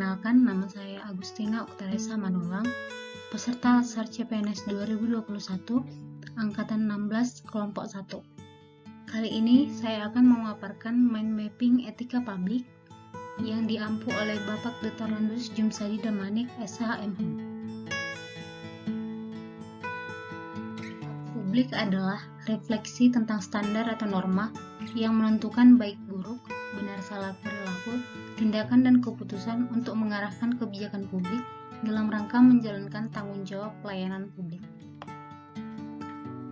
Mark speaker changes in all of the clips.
Speaker 1: Perkenalkan, nama saya Agustina Oktaresa Manulang, peserta SAR CPNS 2021, Angkatan 16, Kelompok 1. Kali ini saya akan memaparkan mind mapping etika publik yang diampu oleh Bapak Dr. Landus Jumsadi Damanik, SH MHum. Publik adalah refleksi tentang standar atau norma yang menentukan baik buruk, benar salah perilaku, tindakan dan keputusan untuk mengarahkan kebijakan publik dalam rangka menjalankan tanggung jawab pelayanan publik.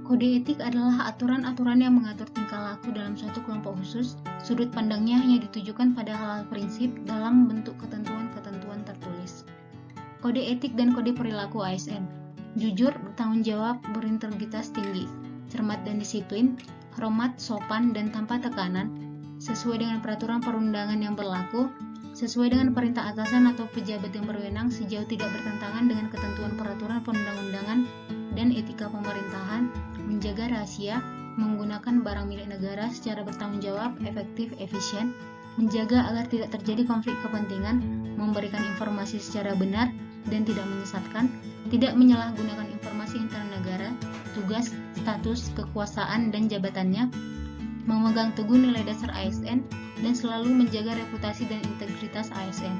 Speaker 1: Kode etik adalah aturan-aturan yang mengatur tingkah laku dalam suatu kelompok khusus. Sudut pandangnya hanya ditujukan pada hal-hal prinsip dalam bentuk ketentuan-ketentuan tertulis. Kode etik dan kode perilaku ASN: jujur, bertanggung jawab, berintegritas tinggi, cermat dan disiplin, hormat, sopan, dan tanpa tekanan, sesuai dengan peraturan perundangan yang berlaku, sesuai dengan perintah atasan atau pejabat yang berwenang sejauh tidak bertentangan dengan ketentuan peraturan perundang-undangan dan etika pemerintahan, menjaga rahasia, menggunakan barang milik negara secara bertanggung jawab, efektif, efisien, menjaga agar tidak terjadi konflik kepentingan, memberikan informasi secara benar dan tidak menyesatkan, tidak menyalahgunakan informasi internal negara, tugas, status, kekuasaan, dan jabatannya, memegang teguh nilai dasar ASN, dan selalu menjaga reputasi dan integritas ASN,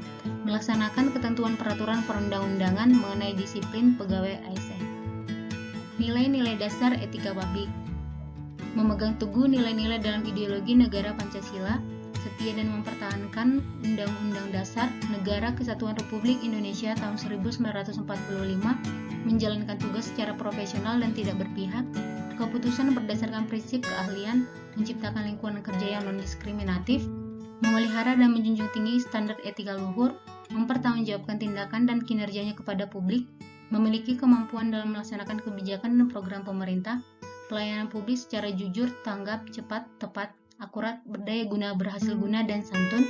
Speaker 1: melaksanakan ketentuan peraturan perundang-undangan mengenai disiplin pegawai ASN. Nilai-nilai dasar etika publik: memegang teguh nilai-nilai dalam ideologi negara Pancasila, setia dan mempertahankan Undang-Undang Dasar Negara Kesatuan Republik Indonesia tahun 1945, menjalankan tugas secara profesional dan tidak berpihak, keputusan berdasarkan prinsip keahlian, menciptakan lingkungan kerja yang non-diskriminatif, memelihara dan menjunjung tinggi standar etika luhur, mempertanggungjawabkan tindakan dan kinerjanya kepada publik, memiliki kemampuan dalam melaksanakan kebijakan dan program pemerintah, pelayanan publik secara jujur, tanggap, cepat, tepat, akurat, berdaya guna, berhasil guna, dan santun,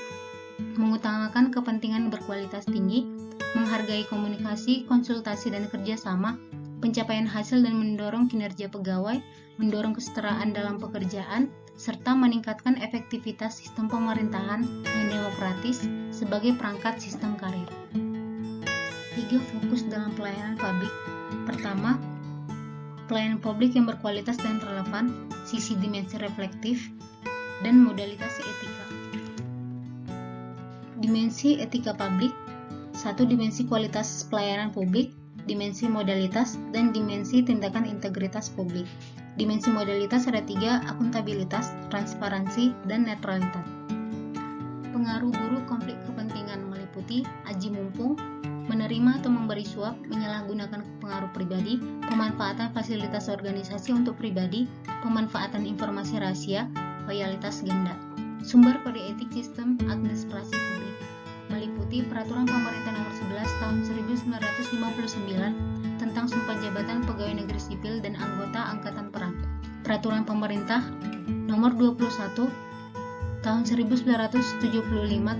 Speaker 1: mengutamakan kepentingan berkualitas tinggi, menghargai komunikasi, konsultasi, dan kerjasama, pencapaian hasil dan mendorong kinerja pegawai, mendorong kesetaraan dalam pekerjaan, serta meningkatkan efektivitas sistem pemerintahan yang demokratis sebagai perangkat sistem karir. 3 fokus dalam pelayanan publik. Pertama, pelayanan publik yang berkualitas dan relevan, sisi dimensi reflektif, dan modalitas etika. Dimensi etika publik: 1. Dimensi kualitas pelayanan publik, dimensi modalitas, dan dimensi tindakan integritas publik. Dimensi modalitas ada 3: akuntabilitas, transparansi, dan netralitas. Pengaruh buruk konflik kepentingan meliputi aji mumpung, menerima atau memberi suap, menyalahgunakan pengaruh pribadi, pemanfaatan fasilitas organisasi untuk pribadi, pemanfaatan informasi rahasia, loyalitas ganda. Sumber kode etik sistem administrasi publik meliputi Peraturan Pemerintah Nomor 11 Tahun 1959 tentang Sumpah Jabatan Pegawai Negeri Sipil dan Anggota Angkatan Perang, Peraturan Pemerintah Nomor 21 Tahun 1975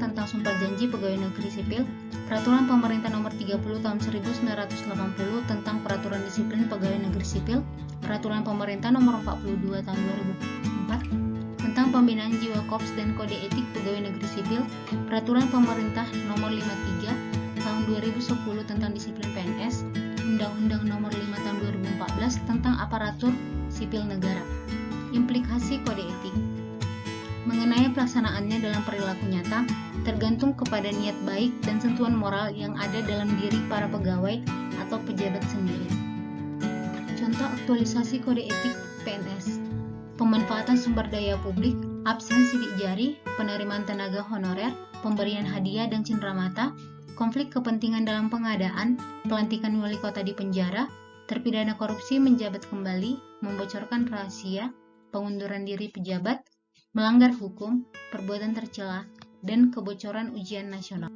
Speaker 1: tentang Sumpah Janji Pegawai Negeri Sipil, Peraturan Pemerintah Nomor 30 Tahun 1980 tentang Peraturan Disiplin Pegawai Negeri Sipil, Peraturan Pemerintah Nomor 42 Tahun 2004 tentang Pembinaan Jiwa Korps dan Kode Etik Pegawai Negeri Sipil, Peraturan Pemerintah Nomor 53 Tahun 2010 tentang Disiplin PNS, Undang-Undang Nomor 5 Tahun 2014 tentang Aparatur Sipil Negara. Implikasi kode etik mengenai pelaksanaannya dalam perilaku nyata tergantung kepada niat baik dan sentuhan moral yang ada dalam diri para pegawai atau pejabat sendiri. Contoh aktualisasi kode etik PNS: pemanfaatan sumber daya publik, absen sidik jari, penerimaan tenaga honorer, pemberian hadiah dan cenderamata, konflik kepentingan dalam pengadaan, pelantikan wali kota di penjara, terpidana korupsi menjabat kembali, membocorkan rahasia, pengunduran diri pejabat, melanggar hukum, perbuatan tercela, dan kebocoran ujian nasional.